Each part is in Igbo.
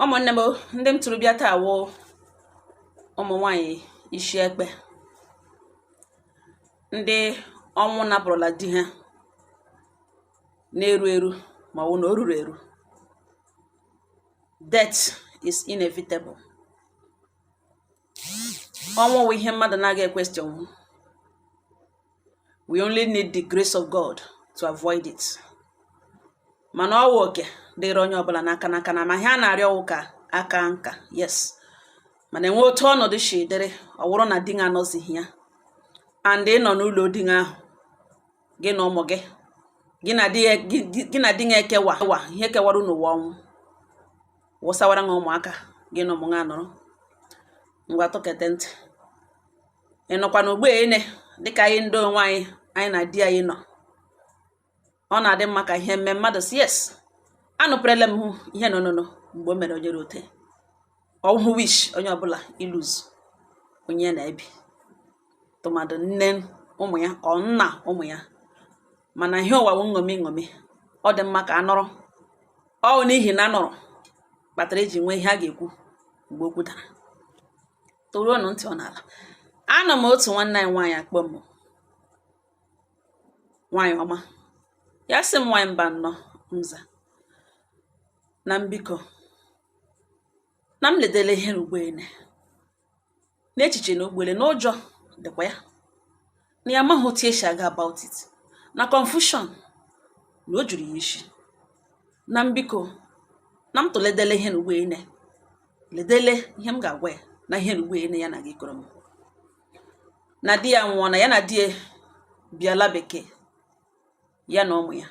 ụmụnne m ndị m tụrụ bịa taa wụ ụmụ nwanyị isi ekpe ndị ọnwụ napụrụla di ha na-eru eru ma ọ bụ na o ruru eru. Death is inevitable. Ọnwụ wụ ihe mmadụ na-aga question. We only need the grace of God to avoid it. Mana ọ wụ oke dịrị onye ọbụla n'aka na ma ihe a na-arịọ wụ ka aka nka, yes, mana enwe otu ọnọdụ si dịrị ọ wụrụ na di ha anọzighị ya and ị nọ n'ụlọ di ahụ, gị na ụmụ gị, gị na di ha ekewa ihe kewara n'ụwa ọnwụ wụsawara ha ụmụaka gị na ụmụ ha nọrọ ngwa tọkete ntị. Ị nọkwa n'ugbo ene dịka anyị ndị onwe anyị na di anyị nọ. Ọ na-adị mma ka ihe mme mmadụ si yes, anụpụrụla m ihe nọ mgbe o mere onye rote ọhụ wish onye ọbụla iluzu onye na-ebi tụmadụ nne ụmụ ya ọ nna ụmụ ya, mana ihe ụwa wụ nṅomi. Ọ dị mma ka a nọrọ, ọ n'ihi na anọrọ kpatara eji nwee ihe a ga-ekwu mgbe okwu dara. Toruonụ ntị ọ n'ala. Anọ m otu nwanne anyị nwaanyị akpọ m nwaanyị ọma, ya sị m nwaanyị mba nnọọ nza na mbiko na m ledele ihe n'ụgbọelu n'echiche na ụgbọelu n'ụjọ dịkwa ya na ya amaghị otu esi aga about it, na confusion na o juru ya isi. Na mbiko na m tụledele ihe n'ụgbọelu, ledele ihe m ga-agwa ya na ihe n'ụgbọelu ya na gị kọrọ m na di ya nwụọ, na ya na di ya bịala bekee ya na ụmụ ya.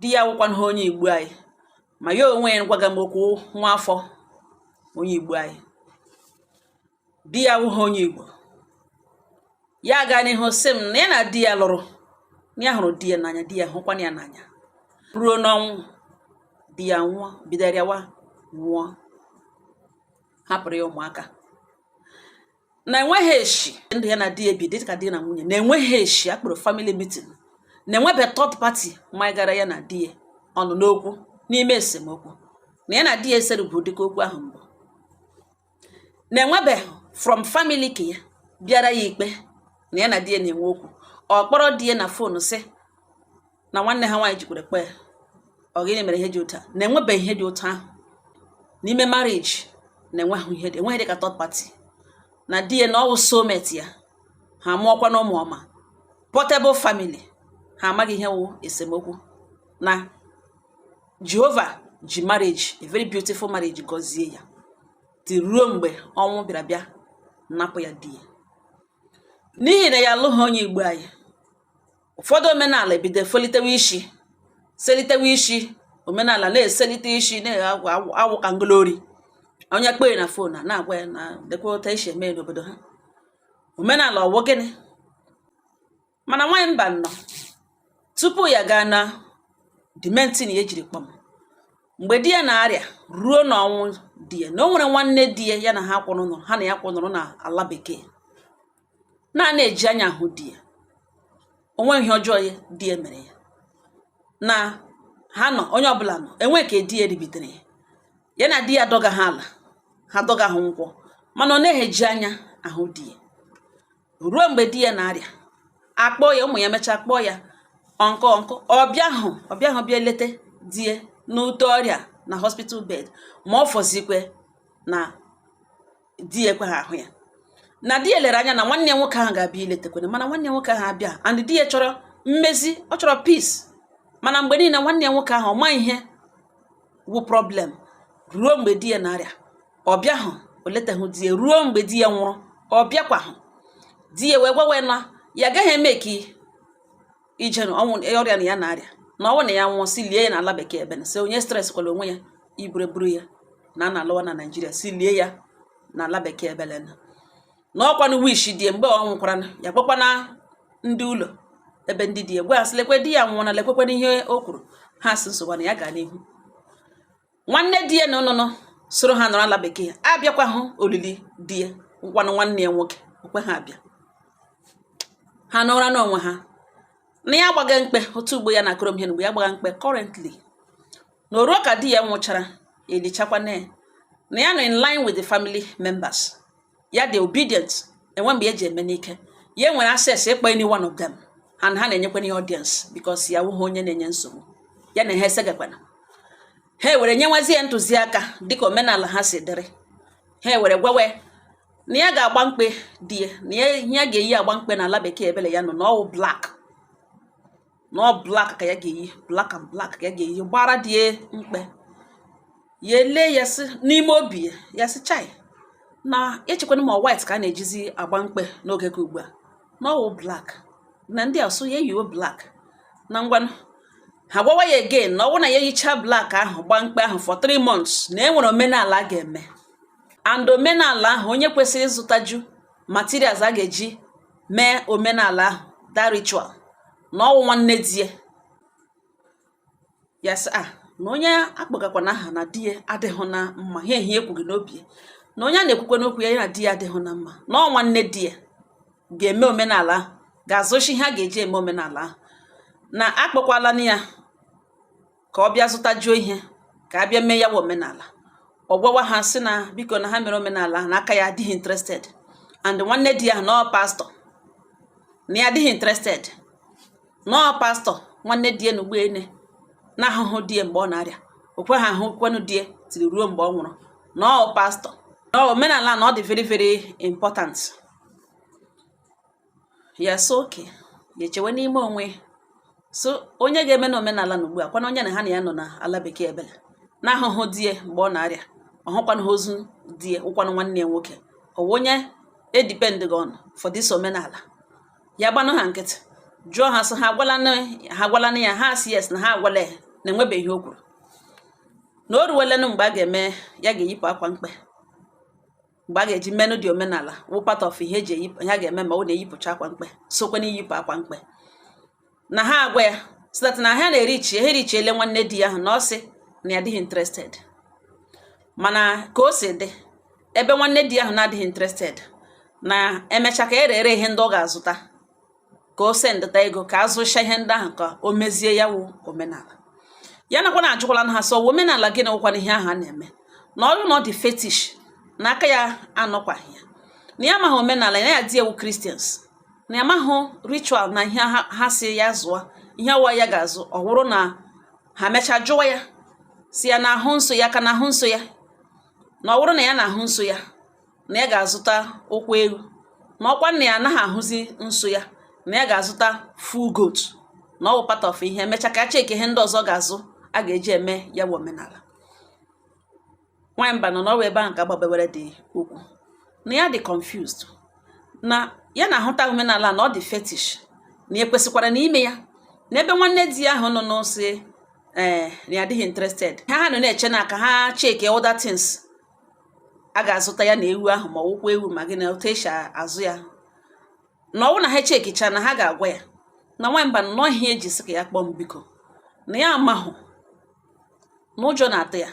Di ya wụkwanụ onye Igbo anyị, ma ya onwe ya gwaga m okwu nwa afọ onye Igbo anyị. Di ya wụghị onye Igbo, ya gaa n'ihu sị m na ya na di ya lụrụ, na ya hụrụ di ya n'anya, di ya hụkwana ya n'anya ruo n'ọnwụ. Di ya nwụọ, bidoro nwụọ, hapụrụ ya ụmụaka, na enweghị eshi ndụ ya na di ya bi dịka di na nwunye, na enweghị eshi akpọrọ family meeting, na enwebe third party ma gara ya na di ya ọnụ n'okwu n'ime esemokwu, na ya na di ya eserugwu dịka okwu ahụ mbụ, na enwebe from family ka ya bịara ya ikpe na ya na di ya na-enwe okwu. Ọ kpọrọ di ya na fonu sị na nwanne ha nwaanyị jikwere kpe ọ gịnị mere ihe dị otu a, na enwebe ihe dị otu ahụ n'ime marriage, na enweghị dịka third party, na di ya na ọ wụ soulmate ya, ha mụọkwa na ụmụ ọma, portable family, ha amaghị ihe wụ esemokwu, na Jehova ji marriage, a very beautiful marriage, gọzie ya dị ruo mgbe ọnwụ bịa napụ ya di ya. N'ihi na ya alụghị onye Igbo anyị, ụfọdụ omenala ebido selitewe isi, omenala na-eselite isi na-awụ ka ngolori. Onye kpee na fon na-agwa ya na dekwa ụta isi eme n'obodo ha, omenala ọwụ gịnị. Mana nwaanyị mba nnọ tupu ya gaa na dimentin ya ejiri kpọm, mgbe di ya na-arịa ruo n'ọnwụ di ya, na o nwere nwanne di ya na ha na ya kwụnụrụ na ala bekee, na-eji anya ahụ di ya, onwe ihe ọjọọ ya di ya mere ya, na ha nọ onye ọbụla nọ enwe ka di ya ribitere ya na di ya dọga ha ala, ha dọga ha nkwọ, mana ọ na-eji anya ahụ di ya ruo mgbe di ya na-arịa. Akpọ ya, ụmụ ya mechaa kpọọ ya ọnkọ ọbịa ahụ bịa lete di ya n'ute ọrịa na hospital bed, ma ọ fọzikwe na di ya ekwe ha ahụ ya, na di ya lere anya na nwanne ya nwoke ahụ ga-abịa iletekwana, mana nwanne ya nwoke ahụ abịa and di ya chọrọ mmezi, ọ chọrọ peace, mana mgbe niile nwanne ya nwoke ahụ ọ ma ihe wụ problem. Ruo mgbe di ya na-arịa ọbịa ahụ o leteghị di ya, ruo mgbe di ya nwụrụ ọbịakwa ahụ di ya wee gwawe na ya agaghị eme ka ije ọnwụ ọrịa na ya na-arịa, na ọnwụ na ya nwụọ si lie ya na ala bekee ebe na onye stress kwala onwe ya iburu ya na alụwa na Naịjirịa, si lie ya na ala bekee ebele na ọkwanụ wish di ya mgbe ọ nwụkwara ya kpọkwana ndị ụlọ ebe ndị di ya gwa asị lekwe di ya nwụọ na lekwekwana ihe o kwuru, ha si nsogbu na ya gaa n'ihu. Nwanne di ya na ụnụnụ soro ha nọrọ ala bekee abịakwa hụ olili di ya, nkwanụ nwanne ya nwoke okwe ha abịa, ha nọra n'onwe ha na ya agbaga mkpe otu ugbo ya na akụrụ ihe mgbe ya gbaga mkpe currently na oruo ka di ya nwụchara elichakwa na na ya nọ in line with the family members ya dị obedient enwe mgbe eji eme n'ike ya nwere access ịkpọ any one of them and ha na-enyekwana ya audience because ya wụghị onye na-enye nsogbu ya na ihe esegakwana ha were nyewazie ntụziaka dịka omenala ha si dịrị ha were gwawe na ya ga-agba mkpe die na ya ga-eyi agba mkpe n'ala bekee ebele ya nọ n'ọwụ black ka ya ga-eyi black and black ka ya ga-eyi gbara die mkpe ya ele ya si n'ime obi ya si chai na echekwana ma white ka a na-ejizi agba mkpe n'oge ka ugbu a n'ọwụ black na ndị asụ ya yiwo black na ngwanụ ha gwawa ya again na ọwụ na ya yicha black ahụ gba mkpe ahụ for 3 months na enwere omenala a ga-eme and omenala ahụ onye kwesịrị ịzụtaju materials a ga-eji mee omenala ahụ that ritual na ọwụ nwanne die yes na onye akpọgakwana aha na die adịghị na mma ha ehi ekwughị n'obi na onye a na-ekwukwe n'okwu ya na di ya adịghị na mma na ọ nwanne die ga-eme omenala ahụ ga-azụchi ha ga-eji eme omenala ahụ na akpọkwala na ya ka ọ bịa zụtajuo ihe ka a bịa mee ya omenala ọ gwawa ha sị na biko na ha mere omenala na aka ya adịghị interested and nwanne di ya nọ pastọ na ya adịghị interested nọ pastọ nwanne di ya n'ugbo ene na ahụhụ di ya mgbe ọ na-arịa okwe ha ahụ kwenu di ya tiri ruo mgbe ọ nwụrụ nọ pastọ na omenala na ọ dị very very important ya so okay ya echewe n'ime onwe so onye ga-eme na omenala n'ugbu a kwana onye na ha na ya nọ na ala bekee ebele na ahụhụ di ya mgbe ọ na-arịa ọhụkwanụ ozu di ya ụkwanụ nwanne ya nwoke ọwụ onye edepend on for this omenala ya gbanụ ha nkịtị jụọ ha sị ha gwala na ya ha si yes na ha agwala ya na enwebeghị o kwuru na o ruwelenụ mgbe a ga-eme ya ga-eyipụ akwa mkpe mgbe a ga-eji menụ dị omenala wụ part of ihe eji eyipụ ya ga-eme ma ọ na-eyipụcha akwa mkpe sokwana iyipụ akwa mkpe na ha agwa ya site na ha na-erichiele nwanne di ya ahụ na ọ sị na ya adịghị interested mana ka o si dị ebe nwanne di ahụ na-adịghị interested na emecha ka ere ihe ndị ọ ga-azụta ka o sendịta ego ka azụcha ihe ndị ahụ ka o mezie ya wụ omenala ya nakwa na-ajụkwala na ha sọ omenala gị na ụkwana ihe ahụ a na-eme na ọrụ na ọ dị fetish na aka ya anọkwaghị ya na ya amaghị omenala ya dị ewu Christians na ya amaghị ritual na ihe ha si ya zụọ ihe awa ya ga-azụ ọ wụrụ na ha mechaa jụwa ya si ya na-ahụ nsọ ya ka na-ahụ nsọ ya na ọ wụrụ na ya na-ahụ nsọ ya na ya ga-azụta ụkwụ ewu na ọkwa na ya anaghị ahụzi nsọ ya na ya ga-azụta full goat na ọ bụ part of ihe emecha ka cheke ihe ndị ọzọ ga-azụ a ga-eji eme ya bụ omenala nwanyị mba nọ n'ọwa ebe ahụ ka agbabewere dị okwu na ya dị confused na ya na-ahụta omenala na ọ dị fetish na ekwesịkwara n'ime ya na ebe nwanne di ahụ nọ n'ose na ya adịghị interested ha nọ na-eche na aka ha cheke other things a ga-azụta ya na ewu ahụ ma ụkwụ ewu ma gị na otu esi azụ ya na ọwụ na ha chekicha na ha ga-agwa ya na nwanyị mba nọ ihe eji sị ka ya kpọọ m biko na ya amahụ na ụjọ na-atụ ya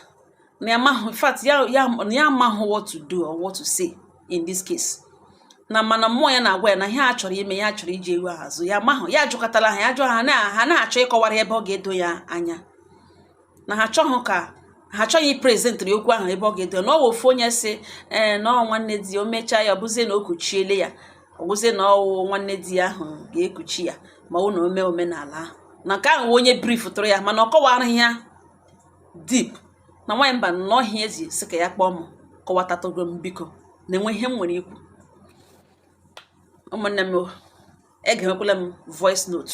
na ya amahụ in fact ya amahụ what to do or what to say in this case na mana mmụọ ya na-agwa ya na ihe a chọrọ ime ya chọrọ iji ewu ahụ azụ ya amahụ ya jụkọtala ha ya jụọ ha na-achọ ịkọwara ebe ọ ga-edo ya anya na ha achọghị iprezentịrị okwu ahụ ebe ọ ga-edo na ọ wụ ofu onye si na ọ nwanne di o mechaa ya ọ bụzie na o kuchiele ya ọ bụzie na ọwụ nwanne di ya ahụ ga-ekuchi ya ma ọ na ome omenala ahụ na nke ahụ onye brief tụrụ ya mana ọ kọwaraghị ya deep na nwanyị mba n'ọhịa ezi sị ka ya kpọọ m kọwatatụgo m biko na enwe ihe m nwere ikwu ụmụnne m egewekwala m voice note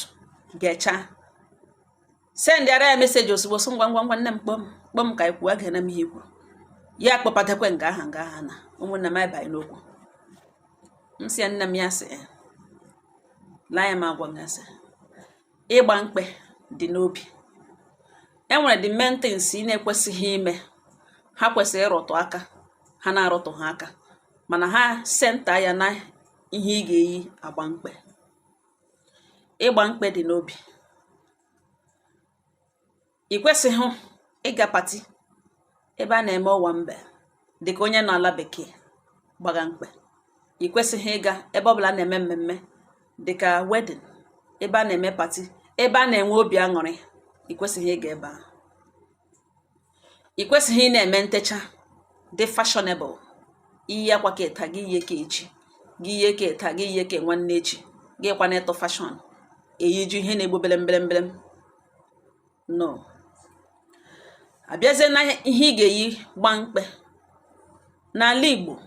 ga-echa sendịara ya meseji ozugbo sị ngwa nne m kpọọ m ka ikwu agana m ihe ikwu ya kpọpatakwe nga aha na ụmụnne m abaghị n'okwu m si ya nne m ya sị laa ya m agwa m ya sị ịgba mkpe dị n'obi enwere the main things ị na-ekwesịghị ime ha kwesịrị ịrụtụ aka ha na-arụtụ ha aka mana ha senta ya na ihe ị ga-eyi agba mkpe ịgba mkpe dị n'obi ị kwesịghị ịga pati ebe a na-eme ọwa mbe dịka onye nọ ala bekee gbaga mkpe ị kwesịghị ịga ebe ọbụla na-eme mmemme dịka wedding ebe a na-eme pati ebe a na-enwe obi aṅụrị ị kwesịghị ịga ebe ahụ ị kwesịghị ị na-eme ntecha dị fashionable. Ihe kwa ke ta gị ihe ke echi, gị ihe ke ta gị ihe ke nwanne echi, gị kwa na-eto fashion eyiju ihe na-egbu belem. No. Abịazie na ihe ị ga-eyi gba mkpe n'ala Igbo.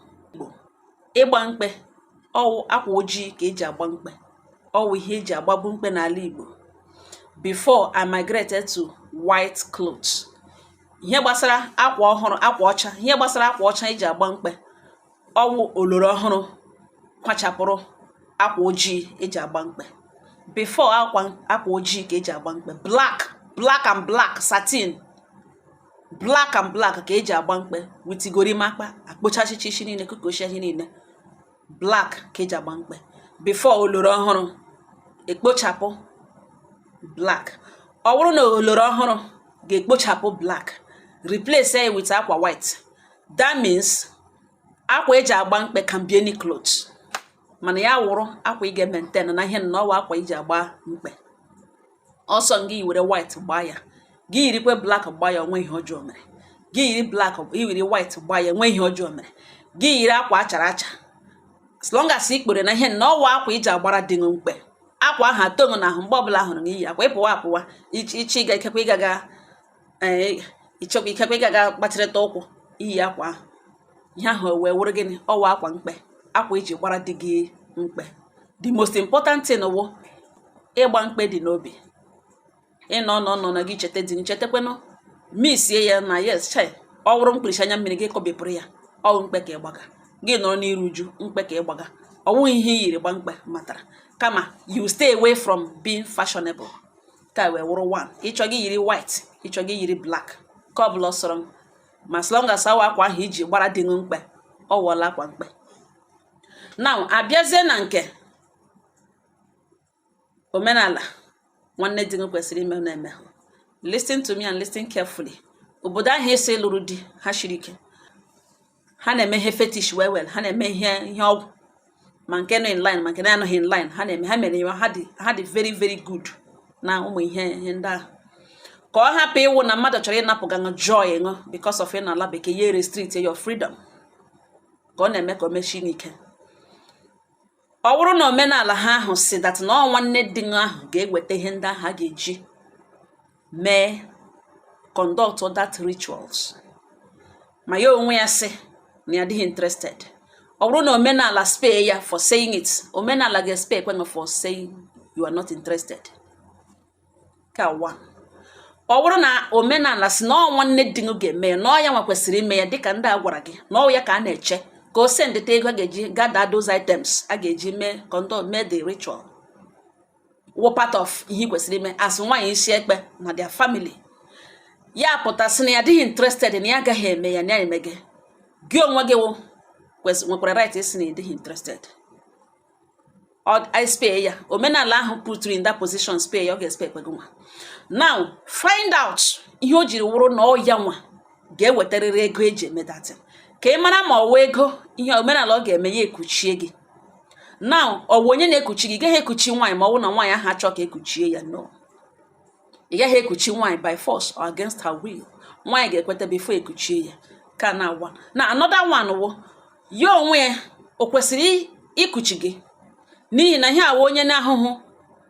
Ịgba mkpe ọwụ akwa ojii ka eji agba mkpe, ọwụ ihe eji agbabu mkpe n'ala Igbo. Before I migrated to white clothes. Ihe gbasara akwa ọhụrụ, akwa ọcha, ihe gbasara akwa ọcha eji agba mkpe ọwụ oloro ọhụrụ kwachapụrụ akwa ojii eji agba mkpe. Before akwa ojii ka eji agba mkpe, black and black satin, black and black ka eji agba mkpe with gorimapa, akpochachichi isi niile, kukoshi ihe niile, black ka eji agba mkpe. Before oloro ọhụrụ ekpochapụ black. Ọ bụrụ na oloro ọhụrụ ga-ekpochapụ black, replace it with akwa white, that means akwa eji agba mkpe can be any clothes. Mana ya wụrụ akwa ị ga-maintain na ihe na ọwa akwa iji agba mkpe. Ọsọ gị were white gbaa ya, gị yirikwe black gbaa ya, onwe ihe ọjọọ mere. Gị yiri black, yiri white gbaa ya, onwe ihe ọjọọ mere. Gị yiri akwa achara acha, as long as ị kpere na ihe na ọwa akwa iji agbara dị mkpe. Akwa ahụ atọghị n'ahụ mgbe ọbụla hụrụ n'iyi akwa, ịpụwa ichi ga ikekwe ịgaga ichekwa ikekwe ịgaga gbatịrịta ụkwụ iyi akwa ahụ. Ihe ahụ wee wụrụ gịnị? Ọwa akwa mkpe, akwa iji gbara dị gị mkpe. The most important thing wụ ịgba mkpe dị n'obi. Ịnọ na gị cheta dị nchetakwenụ misie ya na yes chai ọ wụrụ mkpirisi anya mmiri gị kọbepụrụ ya, ọwụ mkpe ka ịgbaga. Gị nọrọ n'iru uju, mkpe ka ịgbaga. Ọ wụghị ihe iyiri gba mkpe matara, kama you stay away from being fashionable. Ka wee wụrụ one. Ịchọ gị yiri white, ịchọ gị yiri black, ka ọ bụla sọrọ, ma as long as awa akwa ahụ iji gbara dị mkpe, ọ wụọla akwa mkpe. Now abịazie na nke omenala nwanne di kwesịrị ime na-eme. Listen to me and listen carefully. Obodo ahụ esi lụrụ di ha shiri ike, ha na-eme ihe fetish well, ha na-eme ihe ọgwụ, ma nke nọ in line ma nke na-anọghị in line, ha na-eme, ha mere ya, ha dị very good na ụmụ ihe ndị ahụ. Ka ọ hapụ ịwụ na mmadụ chọrọ ịnapụ gị joy ṅụ because of ịnala bekee ya restrict your freedom, ka ọ na-eme ka o mechie n'ike. Ọ bụrụ na omenala ha ahụ si that na nwanne di ahụ ga-eweta ihe ndị ahụ a ga-eji mee conduct that rituals, ma ya onwe ya sị na ya adịghị interested. Ọ bụrụ na omenala spare ya for saying it, omenala ga-spare kwenye for saying you are not interested. Ka one. Ọ bụrụ na omenala si na nwanne di ga-eme na ya nwa kwesịrị ime ya dịka ndị a gwara gị, na ya ka a na-eche ka o sendete ego a ga-eji gather those items a ga-eji mee conduct, mee the ritual, wụ part of ihe kwesịrị ime as nwaanyị isi ekpe na their family. Ya pụtasị na ya adịghị interested na ya agaghị eme ya, na ya eme gị, gị onwe gị nwekwara right isi na ịdịghị interested. I spare ya, omenala ahụ put you in that position, spare ya, ọ ga-spare ekpe gị nwa. Now find out ihe o jiri wụrụ na ọ ya nwa ga-ewetarịrị ego eji eme datin, ka ị mara ma ọwa ego ihe omenala ọ ga-eme ya ekuchie gị. Now ọ wụ onye na-ekuchi gị, ị gaghị ekuchi nwaanyị ma ọ bụrụ na nwaanyị ahụ achọ ka ekuchie ya. No, ị gaghị ekuchi nwaanyị by force or against her will. Nwaanyị ga-ekweta before ekuchie ya. Ka na one. Na another one wụ ya onwe ya o kwesịrị ikuchi gị n'ihi na ihe awụ onye na-ahụhụ,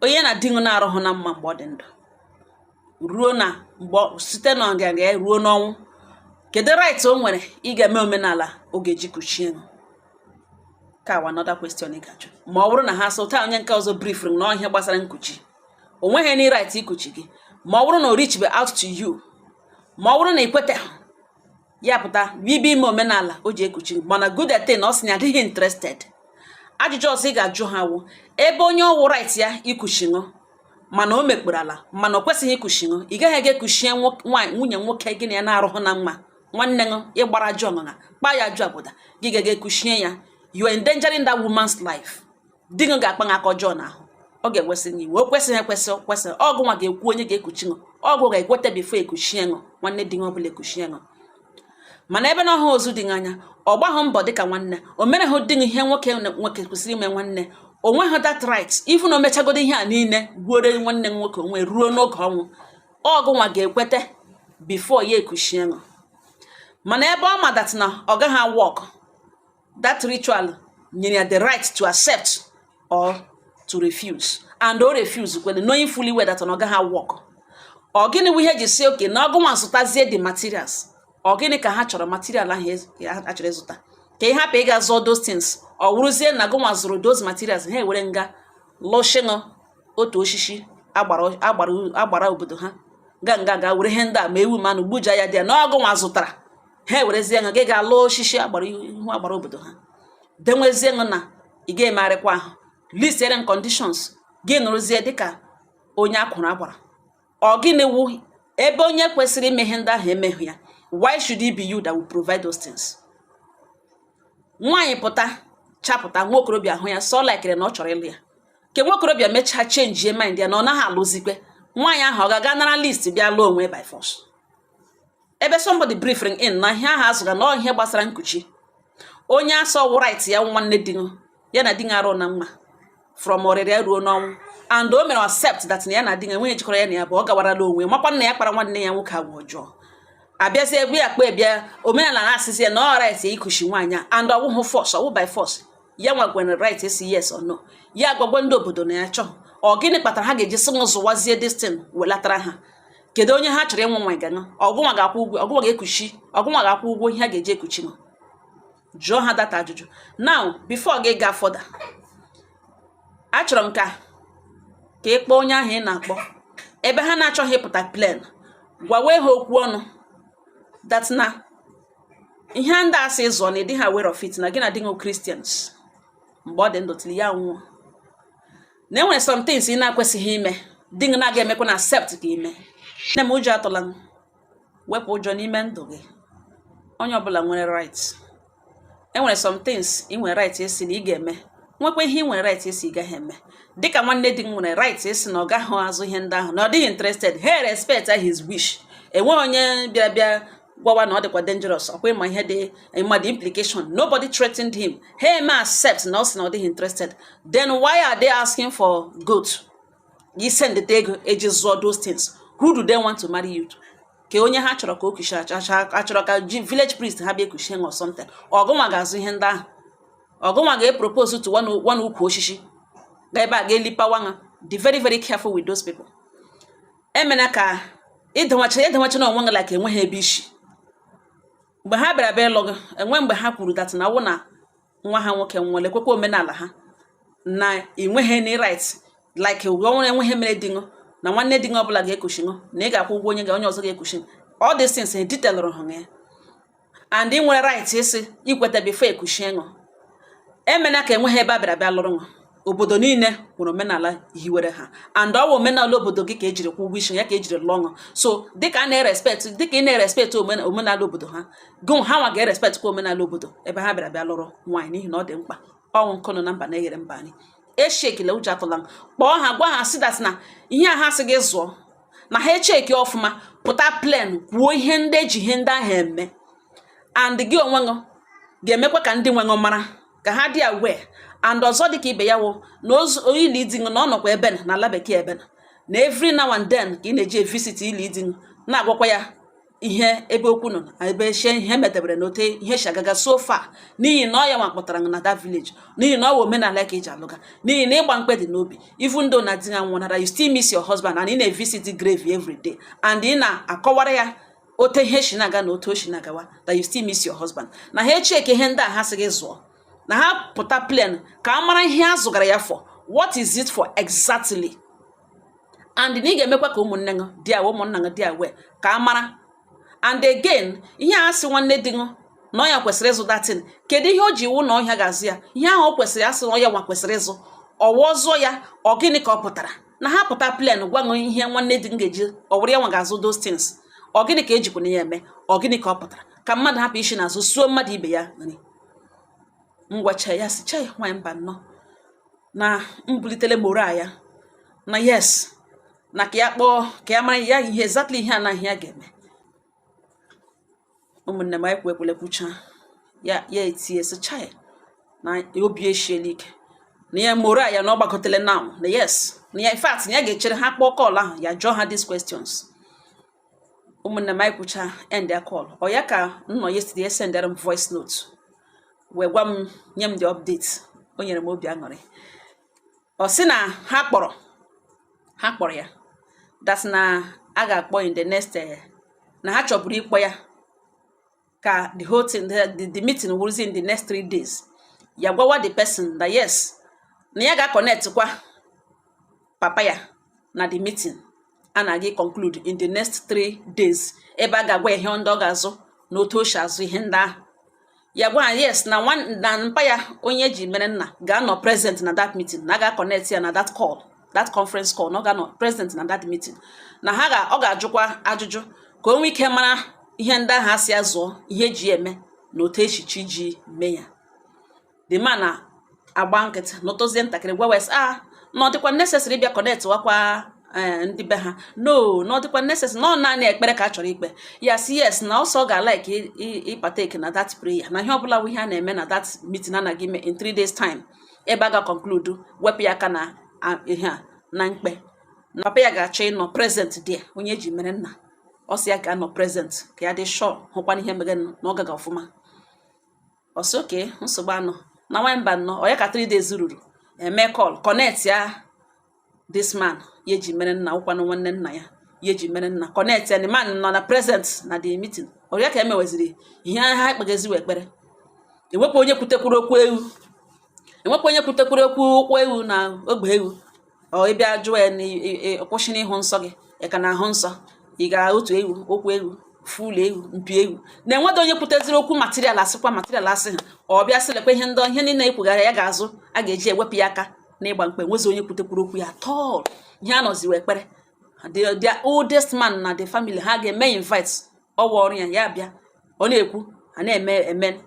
onye na di na-arụhụ na mma mgbe ọ dị ndụ ruo na mgbe site na nganga ya ruo n'ọnwụ. Kedu right o nwere ị ga-eme omenala oge ji kuchie? Ka another question ị ga-ajụ. Ma ọ bụrụ na ha sụta onye nke ọzọ brief na ihe gbasara nkuchi, o nweghị any right ikuchi gị. Ma ọ bụrụ na o reach out to you, ma ọ bụrụ na ikwete ya pụta bibi ime omenala o ji ekuchi gị, mana good at ọ sị na adịghị interested. Ajụjụ ọzọ ị ga-ajụ ha wụ ebe onye ọwụ right ya ikuchi ṅụ mana o mekpere ala, mana o kwesịghị ikuchi ṅụ, ị gaghị ege kuchie nwunye nwoke gị na ya na-arụhụ na mma, nwanne ṅụ ịgbara ajụ ọṅụṅa kpa ya ajụ abụda, gị ga-ege kuchie ya, you are endangering that woman's life. Di gị ga-akpa aka ọjọọ n'ahụ, ọ ga-ekwesị n'iwu, o kwesịghị ekwesị, ọgụ nwa ga-ekwu onye ga-ekuchi ṅụ, ọgụ ga-ekweta before ekuchie ṅụ, nwanne di gị ọbụla ekuchie ṅụ. Mana ebe na ọhụ ozu dị anya, ọ gbahụ mbọ dịka nwanne, o mere hụ dị ihe nwoke kwesịrị ime nwanne, o nweghị that right, even o mechagodo ihe a niile gbuore nwanne nwoke onwe ruo n'oge ọnwụ, ọgụ nwa ga-ekweta before ya ekuchie ṅụ. mana ebe ọ ma that na ọ gaghị work, that ritual nyere ya the right to accept or to refuse, and o refuse kwene knowing fully well that ọ gaghị work. Ọ gịnị bụ ihe ji si oke na ọgụnwa zụtazie the materials? Ọ gịnị ka ha chọrọ material ahụ a chọrọ ịzụta ka ị hapụ ịga zụọ those things? Ọ wụrụzie na gụnwa zụrụ those materials, ha ewere nga lụshinụ otu osisi agbara obodo ha ga were ihe ndị a ma ewu manụ gbuja ya dị ya na ọgụnwa zụtara, ha ewerezie nga gị ga-alụ osisi agbara obodo ha denwezie nga na ị ga-emegharịkwa ahụ list and conditions gị nụrụzie dịka onye akwụrụ agbara. Ọ gịnị wu ebe onye kwesịrị ime ihe ndị ahụ emeghị ya? Why should it be you that will provide those things? Nwaanyị pụta chapụta nwokorobịa ahụ ya so likere na ọ chọrọ ịlụ ya, ke nwokorobịa mechaa change your mind ya na ọ naghị alụzikwe, nwaanyị ahụ ọ ga-aga nara list bịa lụọ onwe by force? Ebe somebody briefing in na ihe ahụ azụga na ihe gbasara nkuchi, onye asọ right ya nwanne di ya na di arụ na mma from ọrịrịa ruo n'ọnwụ, and o mere accept that na ya na di enweghị jikọrọ ya na ya bụ ọ gawarala onwe makwa na ya kpara nwanne ya nwoke agwa ọjọọ. Abịazi egbu ya kpa ebịa omenala na-asịzi ya na ọ right ya ikuchi nwaanyị and ọ bụghị force, ọ bụ by force. Ya nwagwere right esi yes or no, ya gwagwa ndị obodo na ya chọọ. Ọ gịnị kpatara ha ga-eji sị zụwazie destin welatara ha? Kedu onye ha chọrọ ịnwe nwa gana? Ọgụnwa ga-akwụ ụgwọ, ọgụnwa ga-ekuchi, ọgụnwa ga-akwụ ụgwọ ihe ha ga-eji ekuchi nọ. Jụọ ha data ajụjụ. Now before gị gaa further, achọrọ m ka ị kpọọ onye ahụ ị na-akpọ ebe ha na-achọghị ịpụta plan, gwawe ha okwu ọnụ that na ihe ndị asị ịzụ na ịdị ha aware of it na gị na dị Christians mgbe ọ dị ndụ tili ya nwụọ, na enwere some things ị na-akwesịghị ime dị na-aga emekwa na accept ka ime. Nne m ụjọ atụla m, wepụ ụjọ n'ime ndụ gị. Onye ọbụla nwere right, enwere some things ị nwere right esi na ị ga-eme, nwekwa ihe ị nwere right esi ị gaghị eme. Dịka nwanne di nwere right esi na ọ gaghị azụ ihe ndị ahụ na ọ dịghị interested, he respect his wish. Enweghị onye bịa gwawa na ọ dịkwa dangerous, ọkwa ịma ihe dị ịma the implication. Nobody threatened him. He may accept na ọ sị na ọ dịghị interested. Then why are they asking for goat? You send the ego eji zụọ those things. Who do they want to marry you to? Ke onye ha chọrọ ka o kushi achọrọ ka village priest ha bịa kushi or something. Ọgụnwa ga-azụ ihe ndị ahụ. Ọgụnwa ga-propose to one ukwu osisi ga ebe a ga-elipa wanga. Be very very careful with those people. Emena ka ịdịnwacha na onwe gị like enweghị ebe isi. Mgbe ha bịara bịa lụgụ, enwe mgbe ha kwuru that na wụ na nwa ha nwoke nwere kwekwa omenala ha na enweghị any right like onwere enweghị mere di na nwanne di ọbụla ga-ekuchi na ị ga-akwụ ụgwọ onye ọzọ ga-ekuchi. All these things in detail rụrụ ya, and ị nwere right isi ikweta before ekuchi ṅụ. Emena ka enweghị ebe a bịara bịa lụrụ obodo niile nwere omenala hiwere ha, and ọ bụ omenala obodo gị ka ejiri kwụ ụgwọ isi ya ka ejiri lụọ. So dịka ị na-erespect omenala obodo ha, gụ ha nwa ga-erespect kwa omenala obodo ebe ha bịara bịa lụrụ nwaanyị n'ihi na ọ dị mkpa. Ọnwụ nkụ nọ na mba na-eghere mba anyị. Eshekile ụjọ atụla m, kpọọ ha gwa ha sidat na ihe a ha sị gị zụọ na ha echeki ọfụma, pụta plan kwuo ihe ndị eji ihe ndị ahụ eme, and gị onwe gị ga-emekwa ka ndị nwe gị mara ka ha dị aware. And ọzọ dịka ibe ya wụ na oyili di na ọ nọkwa ebe na ala bekee ebe na every now and then ka ị na-eji visit ili di na-agwakwa ya ihe ebe okwu nọ na ebe shie ihe metebere n'ote ihe shagaga so far, n'ihi na ọ ya nwa kpọtara na that village, n'ihi na ọ wụ omenala ka eji alụga, n'ihi na ịgba mkpe dị n'obi. Even though na di ya nwụnara, you still miss your husband and ị na-visit the grave every day, and ị na-akọwara ya ote ihe shi na-aga na ote o shi na-agawa, that you still miss your husband. Na ha echeke ihe ndị a ha sị gị zụọ, na ha pụta plan ka a mara ihe a zụgara ya for, what is it for exactly, and na ị ga-emekwa ka ụmụnne gị dị awe, ụmụnna gị dị awe ka a mara. And again, ihe a sị nwanne di gị na ọya kwesịrị ịzụ datin, kedu ihe o ji iwu na ọhịa ga-azụ ya? Ihe ahụ o kwesịrị asị na ọya nwa kwesịrị ịzụ ọwa ọzọ ya, ọ gịnị ka ọ pụtara? Na ha pụta plan gwa gị ihe nwanne di gị ga-eji ọ were ya nwa ga-azụ those things, ọ gịnị ka ejikwa na ya eme, ọ gịnị ka ọ pụtara? Ka mmadụ hapụ isi n'azụ suo mmadụ ibe ya nri. Ngwacha ya si chai nwaanyị mba nnọọ na mbulitele moral ya na yes na ka ya kpọọ ka ya mara ya ihe exactly ihe anaghị ya ga-eme. Ụmụnne m anyị kwekwele kwucha ya etie si chai na obi eshiela ike na ya moral ya na ọ gbakọtele now na yes na ya in fact na ya ga-echere ha kpọọ kọl ahụ ya jụọ ha these questions. ụmụnne m anyị kwucha end ya call ọ ya ka m nọ yesterday sendere m voice note wee gwa m nye m the update. O nyere m obi aṅụrị. Ọ sị na ha kpọrọ ya that na a ga-akpọ in the next na ha chọburu ịkpọ ya ka the whole thing the meeting will in the next 3 days. Ya gwawa the person that yes na ya ga-connect kwa papa ya na the meeting a na-aga conclude in the next 3 days ebe a ga-agwa ihe ndị ọ ga-azụ na otu o si azụ ihe ndị ahụ. Ya gwa yes na mpa ya onye ji mere nna ga-anọ present na that meeting na ga connect ya na that call, that conference call, na ọ ga-anọ present na that meeting na ọ ga-ajụkwa ajụjụ ka o nwee ike mara ihe ndị ahụ asị azụọ ihe ji eme na otu echichi ji mee ya. The man agba nkịtị n'otozie ntakịrị gwa wes na ọ dịkwa necessary bịa connect wakwa ndị be ha. No, na ọ dịkwa necessary na ọ naanị ekpere ka a chọrọ ikpe. Yes na ọsọ ga-like ịpatake na that prayer na ihe ọbụla bụ ihe a na-eme na that meeting a na-aga ime in 3 days time ebe a ga-conclude wepụ ya aka na ihe a na mkpe na papa ya ga-achọ ịnọ present there. Onye ji mere nna ọ sị ya ga-anọ present ka ya dị sure hụkwana ihe mere na ọ gaga ọfụma. Ọ sị oke nsogbu anọ na nwamba nọ ọ ya ka 3 days ruru eme call connect ya this man ye ji mere nna ụkwanụ nwanne nna ya ye ji mere nna connect ya the man nọ na present na the meeting. Ọ ya ka emeweziri ihe ha ekpegaziwe ekpere. Enwekwa onye kwutekwuru okwu ewu na ogbe ewu ọ ịbịa jụọ ya na kwụsị n'ihu nsọ gị ka na ahụ nsọ ị ga otu ewu okwu ewu fulu ewu mpi ewu na enwedo onye kwuteziri okwu material asịkwa material asị ha ọ bịa sịlekwa ihe niile ekwugara ya ga-azụ a ga-eji ewepụ ya aka n'ịgba mkpe. Nwezi onye kwutekwuru okwu ya tọọ ihe anọziwe ekpere. The oldest man na the family ha ga-eme invite ọwa ọrụ ya bịa ọ na-ekwu a na-eme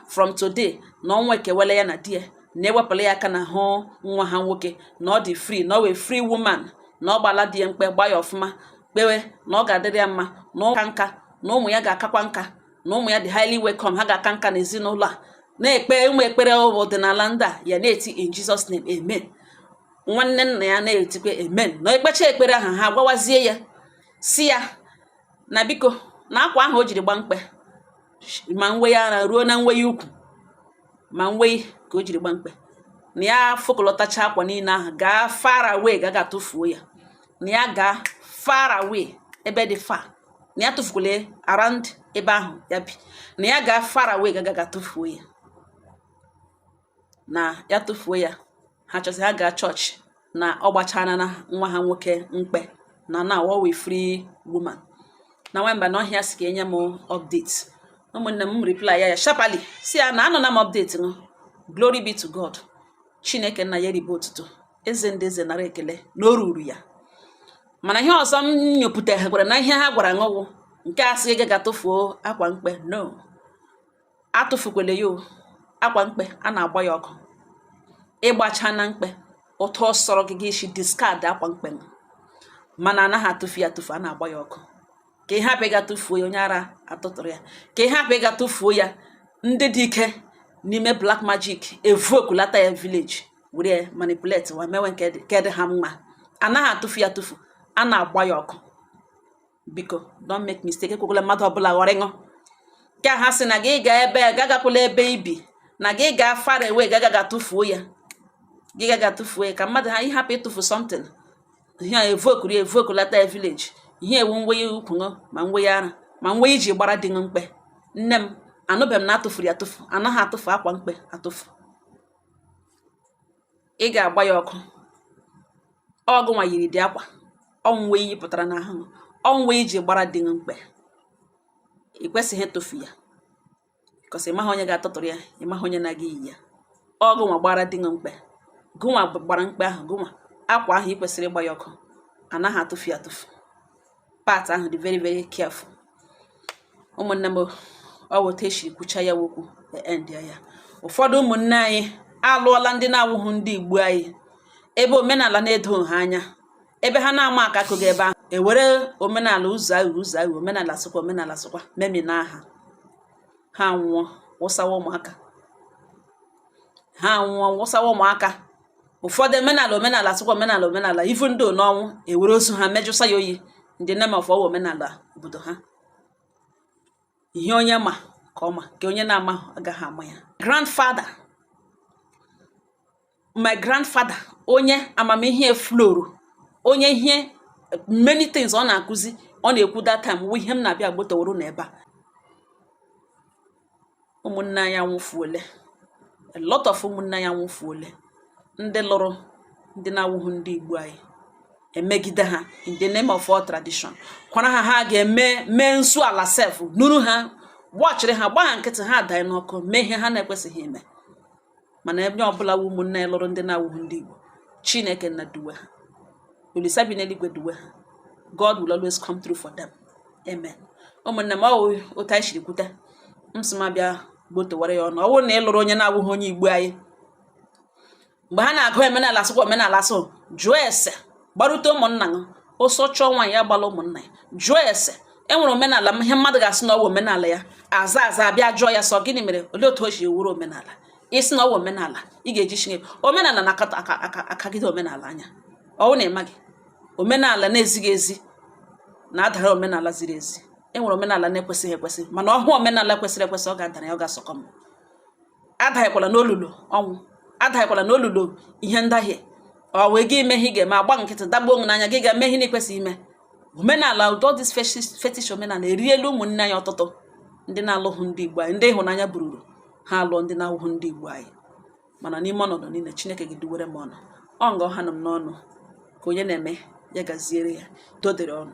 from today na ọnwa ekewele ya na di ya na-ewepụla ya aka na hụ nwa ha nwoke na ọ dị free na ọ wee free woman na ọ gbala di ya mkpe gba ya ọfụma kpewe na ọ ga-adịrị ya mma na ụka nka na ụmụ ya ga-akakwa nka na ụmụ ya dị highly welcome ha ga-aka nka n'ezinụlọ a na-ekpe ụmụ ekpere ọdịnala ndị a ya na-eti in Jesus name amen. Nwanne nna ya na-etikwa amen na ekpecha ekpere ahụ ha gwawazie ya si ya na biko na akwa ahụ o jiri gba mkpe ma nwe ya ara ruo na nwe ya ukwu ma nwe ka o jiri gba mkpe na ya fokọlọtacha akwa niile ahụ gaa far away ga tụfuo ya na ya gaa far away ebe dị far na ya tụfukwule around ebe ahụ ya bi na ya gaa far away ga tụfuo ya na ya tụfuo ya. Ha chọsị ha gaa chọọchị na ọ gbachana na nwa ha nwoke mkpe na ọ wee free woman na nwamba na ọhịa si ka enye m update. Ụmụnne m reply ya sharply si ya na anọ na m update no. Glory be to God. Chineke nna ya ribe otuto eze ndị eze nara ekele na o ruru ya. Mana ihe ọzọ m nyopụtaghara na ihe ha gwara ṅụwụ nke asị ga tụfuo akwa mkpe. No, atụfukwele yo akwa mkpe a na-agba ya ọkụ ịgbacha na mkpe otu ọ sọrọ gị isi discard akwa mkpe mana anaghị atụfu ya atụfu a na-agba ya ọkụ ka ihe hapụ ịga tụfuo ya onye ara atụtụrụ ya ka ihe hapụ ịga tụfuo ya ndị dị ike n'ime black magic evokulata ya village were manipulate wa mewe nke dị ha mma. Anaghị atụfu ya atụfu a na-agba ya ọkụ. Biko don't make mistake ekwekwala mmadụ ọbụla ghọrọ ịṅụ ka ha sị na gị ga ebe gagakwala ebe ibi na gị ga far away gaga tụfuo ya gị gaga tụfuo ya ka mmadụ ha ịhapụ ịtụfu something ihe evokulata ya village ihe ewu nwe ya ukwu ma nwe ya ara ma nwe iji gbara dị mkpe. Nne m anụbeghị m na atụfuru ya atụfu. Anaghị atụfu akwa mkpe atụfu. Ị ga-agba ya ọkụ ọgụ nwa yiri dị akwa ọnwụ iyi pụtara n'ahụ ọnwụ iji gbara dị mkpe. Ị kwesịghị ịtụfu ya because ịmaghị onye ga-atụtụrụ ya ịmaghị onye na-aga iyi ya. Ọgụ nwa gbara dị mkpe gụnwa gbara mkpe ahụ gụnwa akwa ahụ ị kwesịrị ịgba ya ọkụ. Anaghị atụfu ya atụfu. Part ahụ dị very very careful. Ụmụnne m ọ wote eshiri kwucha ya wokwu end ya. Ụfọdụ ụmụnne anyị alụọla ndị na-awụghị ndị Igbo anyị ebe omenala na-edo ha anya ebe ha na-ama aka akụghị ebe ahụ ewere omenala ụzọ ahụ omenala sịkwa memi na aha ha nwụọ wụsawa ụmụaka. Ụfọdụ omenala sịkwa omenala ivu ndị n'ọnwụ ewere ozu ha mejụsa ya oyi ndị name of ọwa omenala obodo ha. Ihe onye ma ka ọ ma, ka onye na-ama agaghị ama ya. Grandfather, my grandfather, onye amamihe floro, onye ihe many things ọ na-akụzi, ọ na-ekwu that time wụ ihe m na-abịa agbotoworo n'ebe a. Ụmụnne anyị anwụfuole, a lot of ụmụnne anyị anwụfuole, ndị lụrụ ndị na-awụghị ndị Igbo anyị, emegide ha in the name of all tradition, kwara ha ga-eme nsu ala sef, nuru ha, gbachiri ha, gbaa nkịtị, ha adaghị n'ọkụ, mee ihe ha na-ekwesịghị ime. Mana ebe ọbụla ụmụnne lụrụ ndị na-awụghị ndị Igbo, Chineke na duwe ha, Olisa bi n'eluigwe duwe ha. God will always come through for them. Amen. Ụmụnne m, ọ otu anyị siri kwute, m sị m abịa gbotowara ya ọnụ. Ọ bụrụ na ị lụrụ onye na-awụghị onye Igbo anyị, mgbe ha na-agụ omenala asụkwa omenala asụ, jụọ ese, gbarute ụmụnna gị, ụsọ chọọ nwaanyị ya gbala ụmụnna ya, jụọ ese. Enwere omenala m ihe mmadụ ga-asị na ọ bụ omenala ya, aza abịa jụọ ya, sọ gịnị mere, olee otu o ji ewuru omenala. Isi na ọ bụ omenala, ị ga-eji chineke omenala na-akagide omenala anya. Ọwụ na ịma gị, omenala na-ezighị ezi na-adara omenala ziri ezi. Enwere omenala na-ekwesịghị ekwesị, mana ọhụụ omenala kwesịrị ekwesị, ọ ga-adara ya, ọ ga-asọkọ m. Adaghekwala n'olulu ọnwụ, adaghekwala n'olulu ihe ndahie. Ọ wee gị ime ihe ị ga-eme, agba nkịtị, dagbuo onwe n'anya, gị ga-eme ihe na-ekwesị ime. Omenala, all this fetish omenala eriela ụmụnne anyị ọtụtụ, ndị na-alụghị ndị Igbo anyị, ndị ịhụnanya bururu ha alụọ ndị na-awụghị ndị Igbo anyị. Mana n'ime ọnọdụ niile, Chineke ga-eduwere m ọnụ. Ọ nga ọha nọ m n'ọnụ, ka onye na-eme ya gaziere ya, dodere ọnụ.